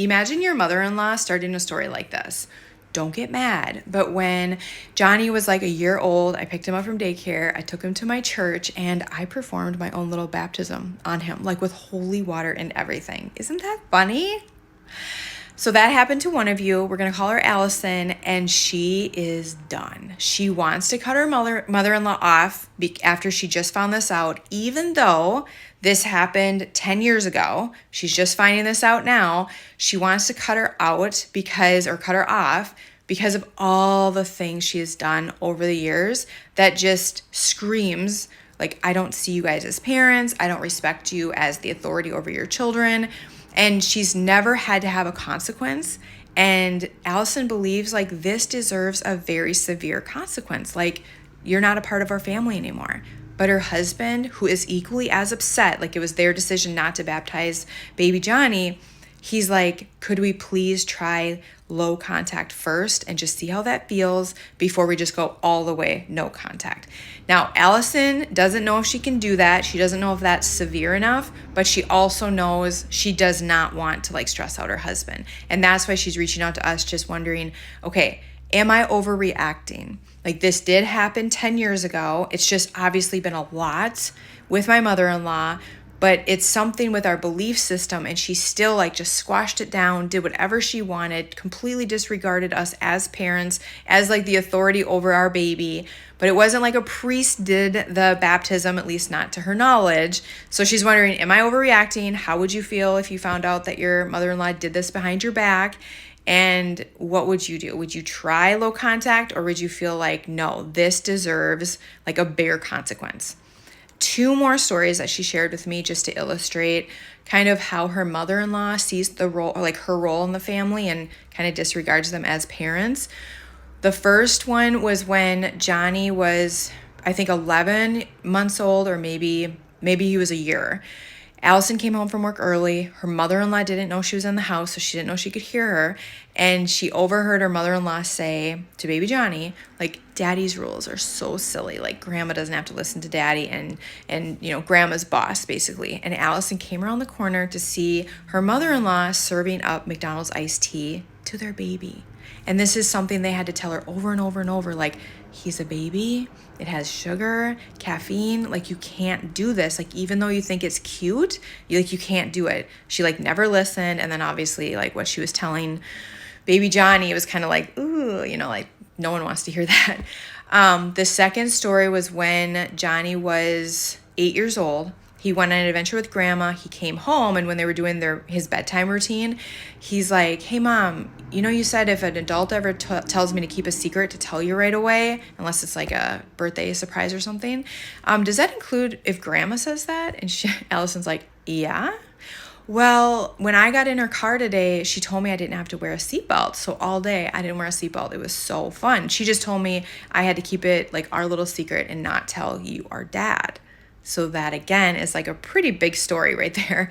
Imagine your mother-in-law starting a story like this. Don't get mad. But when Johnny was like a year old, I picked him up from daycare. I took him to my church and I performed my own little baptism on him, like with holy water and everything. Isn't that funny? So that happened to one of you. We're going to call her Alison, and she is done. She wants to cut her mother-in-law off after she just found this out, even though this happened 10 years ago. She's just finding this out now. She wants to cut her out cut her off because of all the things she has done over the years that just screams, like, I don't see you guys as parents. I don't respect you as the authority over your children. And she's never had to have a consequence. And Alison believes like this deserves a very severe consequence. Like, you're not a part of our family anymore. But her husband, who is equally as upset, like it was their decision not to baptize baby Johnny, he's like, could we please try low contact first and just see how that feels before we just go all the way no contact. Now, Alison doesn't know if she can do that. She doesn't know if that's severe enough, but she also knows she does not want to like stress out her husband. And that's why she's reaching out to us, just wondering, okay, am I overreacting? Like, this did happen 10 years ago. It's just obviously been a lot with my mother-in-law, but it's something with our belief system, and she still like just squashed it down, did whatever she wanted, completely disregarded us as parents, as like the authority over our baby. But it wasn't like a priest did the baptism, at least not to her knowledge. So she's wondering, am I overreacting? How would you feel if you found out that your mother-in-law did this behind your back? And what would you do? Would you try low contact, or would you feel like, no, this deserves like a bigger consequence? 2 more stories that she shared with me just to illustrate kind of how her mother-in-law sees the role, or like her role in the family, and kind of disregards them as parents. The first one was when Johnny was, I think, 11 months old, or maybe he was a year. Alison came home from work early. Her mother-in-law didn't know she was in the house, so she didn't know she could hear her. And she overheard her mother-in-law say to baby Johnny, like, daddy's rules are so silly. Like, grandma doesn't have to listen to daddy, and you know, grandma's boss, basically. And Alison came around the corner to see her mother-in-law serving up McDonald's iced tea to their baby. And this is something they had to tell her over and over and over, like, he's a baby, it has sugar, caffeine, like, you can't do this. Like, even though you think it's cute, you can't do it. She like never listened. And then obviously like what she was telling baby Johnny, it was kind of like, ooh, you know, like no one wants to hear that. The second story was when Johnny was 8 years old. He went on an adventure with grandma. He came home, and when they were doing his bedtime routine, he's like, hey, Mom, you know, you said if an adult ever tells me to keep a secret, to tell you right away, unless it's like a birthday surprise or something. Does that include if grandma says that? And Allison's like, yeah. Well, when I got in her car today, she told me I didn't have to wear a seatbelt. So all day I didn't wear a seatbelt. It was so fun. She just told me I had to keep it like our little secret and not tell you, our dad. So that, again, is like a pretty big story right there.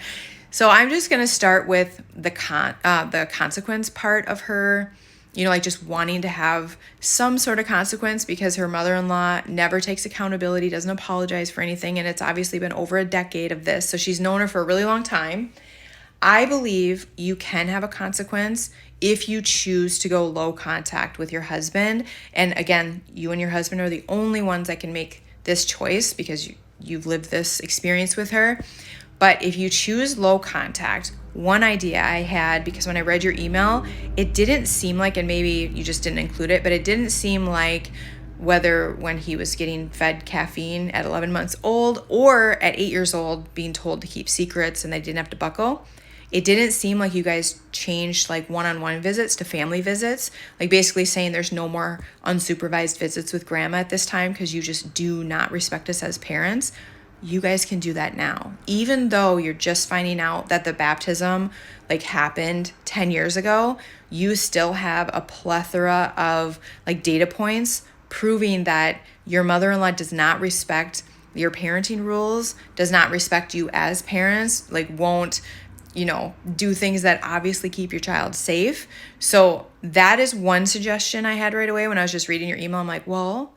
So I'm just going to start with the consequence part of her, you know, like just wanting to have some sort of consequence because her mother-in-law never takes accountability, doesn't apologize for anything. And it's obviously been over a decade of this. So she's known her for a really long time. I believe you can have a consequence if you choose to go low contact with your husband. And again, you and your husband are the only ones that can make this choice because you've lived this experience with her. But if you choose low contact, one idea I had, because when I read your email, it didn't seem like, and maybe you just didn't include it, but it didn't seem like whether when he was getting fed caffeine at 11 months old or at 8 years old being told to keep secrets and they didn't have to buckle, it didn't seem like you guys changed like one-on-one visits to family visits, like basically saying there's no more unsupervised visits with grandma at this time because you just do not respect us as parents. You guys can do that now. Even though you're just finding out that the baptism like happened 10 years ago, you still have a plethora of like data points proving that your mother-in-law does not respect your parenting rules, does not respect you as parents, like won't, you know, do things that obviously keep your child safe. So that is one suggestion I had right away when I was just reading your email. I'm like, well,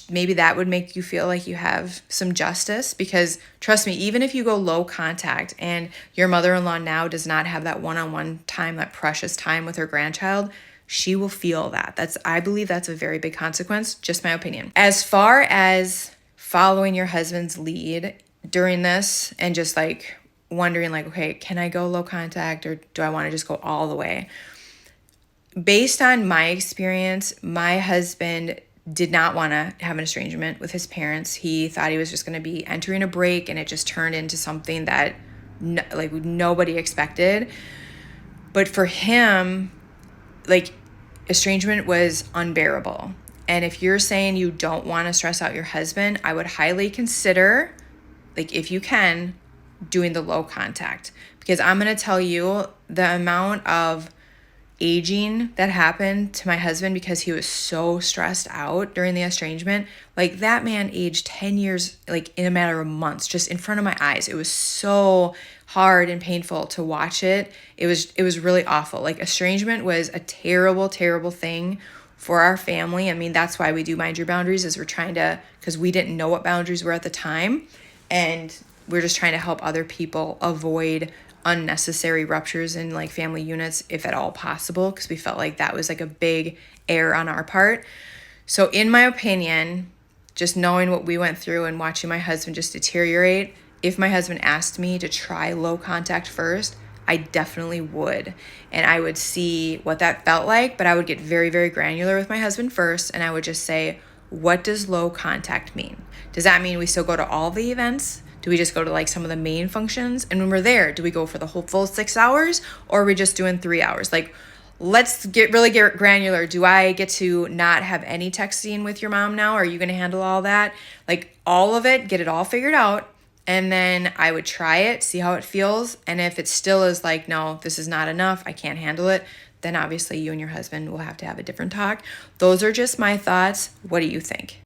maybe that would make you feel like you have some justice, because trust me, even if you go low contact and your mother-in-law now does not have that one-on-one time, that precious time with her grandchild, she will feel that. I believe that's a very big consequence, just my opinion. As far as following your husband's lead during this and just like wondering like, okay, can I go low contact or do I want to just go all the way? Based on my experience, my husband did not want to have an estrangement with his parents. He thought he was just going to be entering a break, and it just turned into something that nobody expected. But for him, like, estrangement was unbearable. And if you're saying you don't want to stress out your husband, I would highly consider, like, if you can, doing the low contact. Because I'm going to tell you the amount of aging that happened to my husband because he was so stressed out during the estrangement. Like, that man aged 10 years, like, in a matter of months, just in front of my eyes. It was so hard and painful to watch it. It was really awful. Like, estrangement was a terrible, terrible thing for our family. I mean, that's why we do Mind Your Boundaries, is we're trying to, because we didn't know what boundaries were at the time, and we're just trying to help other people avoid unnecessary ruptures in like family units, if at all possible, because we felt like that was like a big error on our part. So in my opinion, just knowing what we went through and watching my husband just deteriorate, if my husband asked me to try low contact first, I definitely would. And I would see what that felt like, but I would get very, very granular with my husband first, and I would just say, what does low contact mean? Does that mean we still go to all the events? Do we just go to like some of the main functions? And when we're there, do we go for the whole full 6 hours, or are we just doing 3 hours? Like, let's get granular. Do I get to not have any texting with your mom now? Are you going to handle all that? Like, all of it, get it all figured out. And then I would try it, see how it feels. And if it still is like, no, this is not enough, I can't handle it, then obviously you and your husband will have to have a different talk. Those are just my thoughts. What do you think?